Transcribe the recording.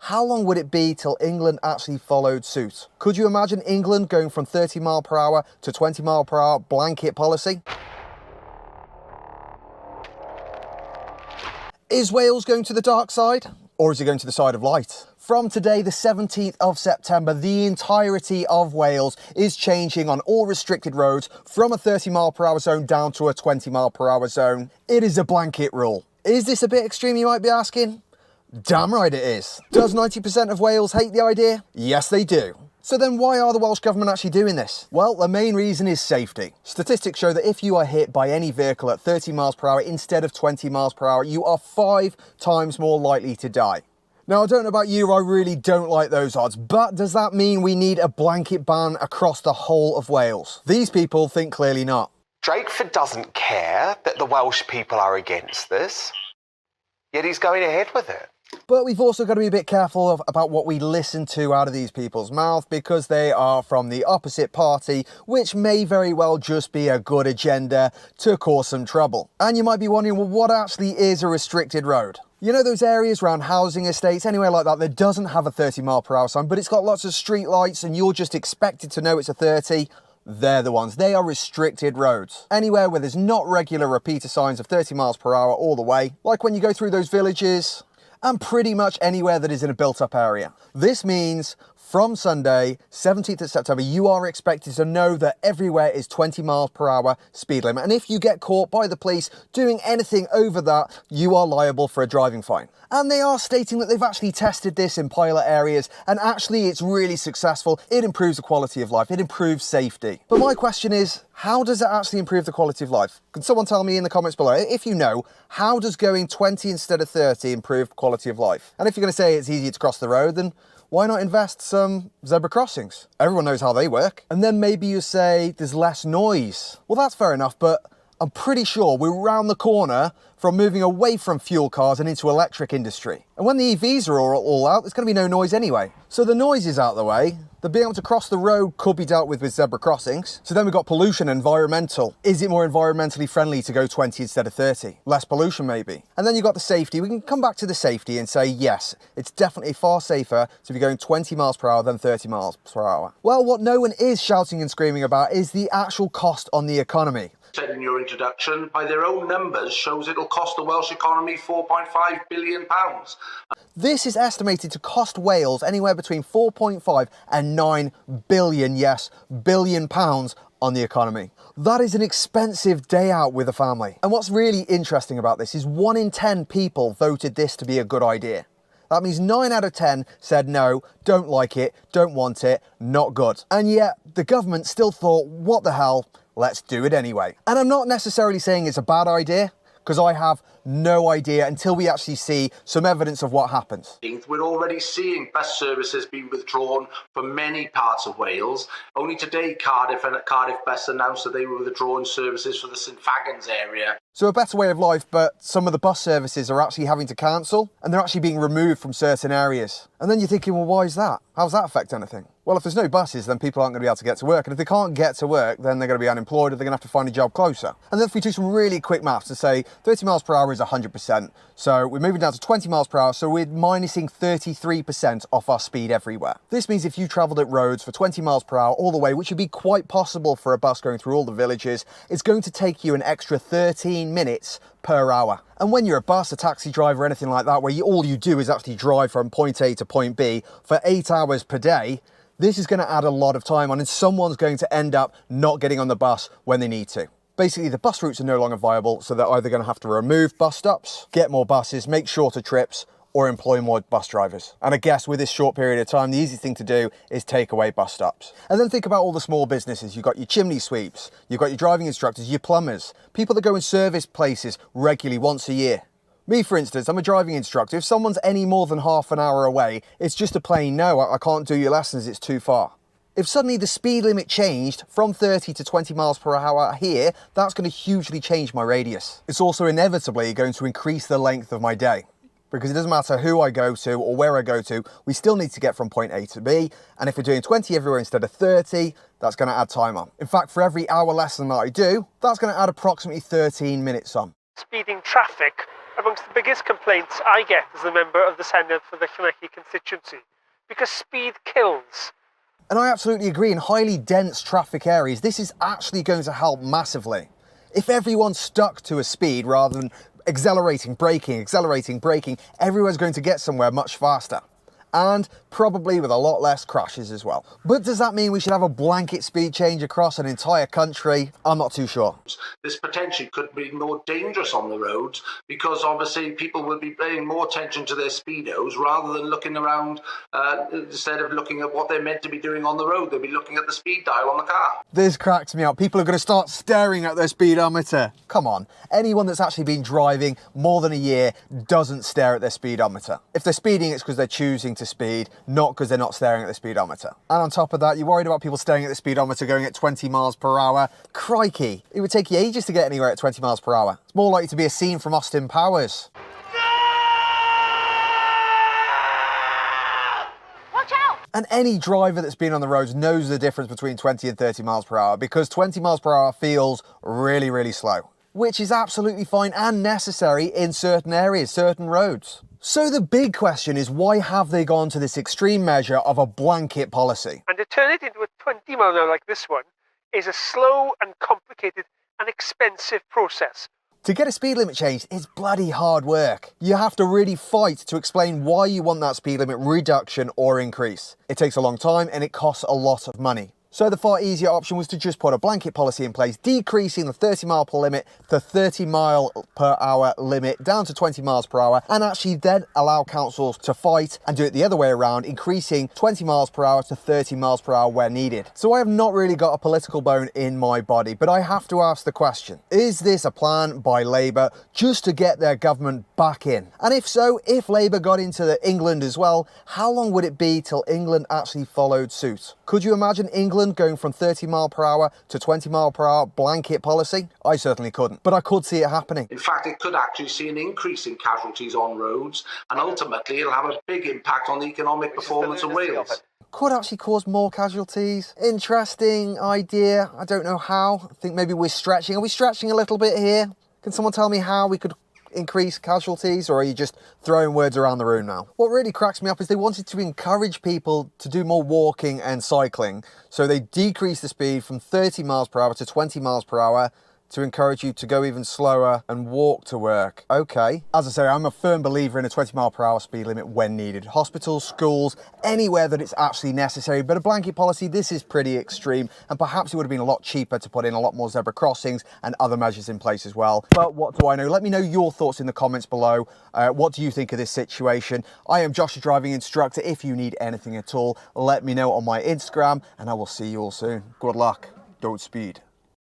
how long would it be till England actually followed suit? Could you imagine England going from 30 mile per hour to 20 mile per hour blanket policy? Is Wales going to the dark side? Or is it going to the side of light? From today, the 17th of September, the entirety of Wales is changing on all restricted roads from a 30 mile per hour zone down to a 20 mile per hour zone. It is a blanket rule. Is this a bit extreme, you might be asking? Damn right it is. Does 90% of Wales hate the idea? Yes, they do. So then why are the Welsh Government actually doing this? Well, the main reason is safety. Statistics show that if you are hit by any vehicle at 30 miles per hour instead of 20 miles per hour, you are 5 times more likely to die. Now, I don't know about you, I really don't like those odds, but does that mean we need a blanket ban across the whole of Wales? These people think clearly not. Drakeford doesn't care that the Welsh people are against this, yet he's going ahead with it. But we've also got to be a bit careful about what we listen to out of these people's mouth, because they are from the opposite party, which may very well just be a good agenda to cause some trouble. And you might be wondering, well, what actually is a restricted road? You know those areas around housing estates, anywhere like that doesn't have a 30 mile per hour sign, but it's got lots of street lights and you're just expected to know it's a 30? They're the ones. They are restricted roads. Anywhere where there's not regular repeater signs of 30 miles per hour all the way, like when you go through those villages, and pretty much anywhere that is in a built-up area. This means from Sunday, 17th of September, you are expected to know that everywhere is 20 miles per hour speed limit. And if you get caught by the police doing anything over that, you are liable for a driving fine. And they are stating that they've actually tested this in pilot areas, and actually it's really successful. It improves the quality of life, it improves safety. But my question is, how does it actually improve the quality of life? Can someone tell me in the comments below? If you know, how does going 20 instead of 30 improve quality of life? And if you're going to say it's easier to cross the road, then why not invest some zebra crossings? Everyone knows how they work. And then maybe you say there's less noise. Well, that's fair enough, but I'm pretty sure we're round the corner from moving away from fuel cars and into electric industry. And when the EVs are all out, there's going to be no noise anyway. So the noise is out of the way. The being able to cross the road could be dealt with zebra crossings. So then we've got pollution, environmental. Is it more environmentally friendly to go 20 instead of 30? Less pollution maybe. And then you've got the safety. We can come back to the safety and say, yes, it's definitely far safer to be going 20 miles per hour than 30 miles per hour. Well, what no one is shouting and screaming about is the actual cost on the economy. Said in your introduction, by their own numbers, shows it'll cost the Welsh economy £4.5 billion. This is estimated to cost Wales anywhere between 4.5 and 9 billion, yes, billion pounds on the economy. That is an expensive day out with a family. And what's really interesting about this is 1 in 10 people voted this to be a good idea. That means 9 out of 10 said no, don't like it, don't want it, not good. And yet the government still thought, what the hell, let's do it anyway. And I'm not necessarily saying it's a bad idea, because I have no idea until we actually see some evidence of what happens. We're already seeing bus services being withdrawn from many parts of Wales. Only today, Cardiff Bus announced that they were withdrawing services for the St Fagans area. So a better way of life, but some of the bus services are actually having to cancel, and they're actually being removed from certain areas. And then you're thinking, well, why is that? How does that affect anything? Well, if there's no buses, then people aren't going to be able to get to work. And if they can't get to work, then they're going to be unemployed, or they're going to have to find a job closer. And then if we do some really quick maths and say 30 miles per hour is 100%. So we're moving down to 20 miles per hour, so we're minusing 33% off our speed everywhere. This means if you travelled at roads for 20 miles per hour all the way, which would be quite possible for a bus going through all the villages, it's going to take you an extra 13 minutes per hour. And when you're a bus, a taxi driver, anything like that, where all you do is actually drive from point A to point B for 8 hours per day, this is going to add a lot of time on, and someone's going to end up not getting on the bus when they need to. Basically, the bus routes are no longer viable, so they're either going to have to remove bus stops, get more buses, make shorter trips, or employ more bus drivers. And I guess with this short period of time, the easy thing to do is take away bus stops. And then think about all the small businesses. You've got your chimney sweeps, you've got your driving instructors, your plumbers, people that go and service places regularly once a year. Me, for instance, I'm a driving instructor. If someone's any more than half an hour away, it's just a plain no, I can't do your lessons, it's too far. If suddenly the speed limit changed from 30 to 20 miles per hour here, that's going to hugely change my radius. It's also inevitably going to increase the length of my day, because it doesn't matter who I go to or where I go to, we still need to get from point A to B. And if we're doing 20 everywhere instead of 30, that's going to add time on. In fact, for every hour lesson that I do, that's going to add approximately 13 minutes on. Speeding traffic amongst the biggest complaints I get as a member of the Senedd for the Llanelli constituency, because speed kills. And I absolutely agree, in highly dense traffic areas, this is actually going to help massively. If everyone stuck to a speed rather than accelerating, braking, everyone's going to get somewhere much faster. And probably with a lot less crashes as well. But does that mean we should have a blanket speed change across an entire country? I'm not too sure. This potentially could be more dangerous on the roads because obviously people will be paying more attention to their speedos rather than looking around, instead of looking at what they're meant to be doing on the road. They'll be looking at the speed dial on the car. This cracks me up. People are going to start staring at their speedometer. Come on, anyone that's actually been driving more than a year doesn't stare at their speedometer. If they're speeding, it's because they're choosing to speed, not because they're not staring at the speedometer. And on top of that, you're worried about people staring at the speedometer going at 20 miles per hour. Crikey, it would take you ages to get anywhere at 20 miles per hour. It's more likely to be a scene from Austin Powers. Watch out! And any driver that's been on the roads knows the difference between 20 and 30 miles per hour, because 20 miles per hour feels really, really slow, which is absolutely fine and necessary in certain areas, certain roads. So the big question is, why have they gone to this extreme measure of a blanket policy? And to turn it into a 20 mile an hour like this one is a slow and complicated and expensive process. To get a speed limit changed is bloody hard work. You have to really fight to explain why you want that speed limit reduction or increase. It takes a long time and it costs a lot of money. So the far easier option was to just put a blanket policy in place, decreasing the 30 mile per limit, the 30 mile per hour limit down to 20 miles per hour, and actually then allow councils to fight and do it the other way around, increasing 20 miles per hour to 30 miles per hour where needed. So I have not really got a political bone in my body, but I have to ask the question, is this a plan by Labour just to get their government back in? And if so, if Labour got into England as well, how long would it be till England actually followed suit? Could you imagine England going from 30 mile per hour to 20 mile per hour blanket policy? I certainly couldn't, but I could see it happening. In fact, it could actually see an increase in casualties on roads, and ultimately it'll have a big impact on the economic performance of Wales. Could actually cause more casualties. Interesting idea. I don't know how. I think maybe we're stretching. Are we stretching a little bit here? Can someone tell me how we could increase casualties, or are you just throwing words around the room now? What really cracks me up is they wanted to encourage people to do more walking and cycling, so they decreased the speed from 30 miles per hour to 20 miles per hour to encourage you to go even slower and walk to work. Okay. As I say, I'm a firm believer in a 20 mile per hour speed limit when needed. Hospitals, schools, anywhere that it's actually necessary. But a blanket policy, this is pretty extreme, and perhaps it would have been a lot cheaper to put in a lot more zebra crossings and other measures in place as well. But what do I know? Let me know your thoughts in the comments below. What do you think of this situation? I am Josh, your driving instructor. If you need anything at all, let me know on my Instagram, and I will see you all soon. Good luck. Don't speed.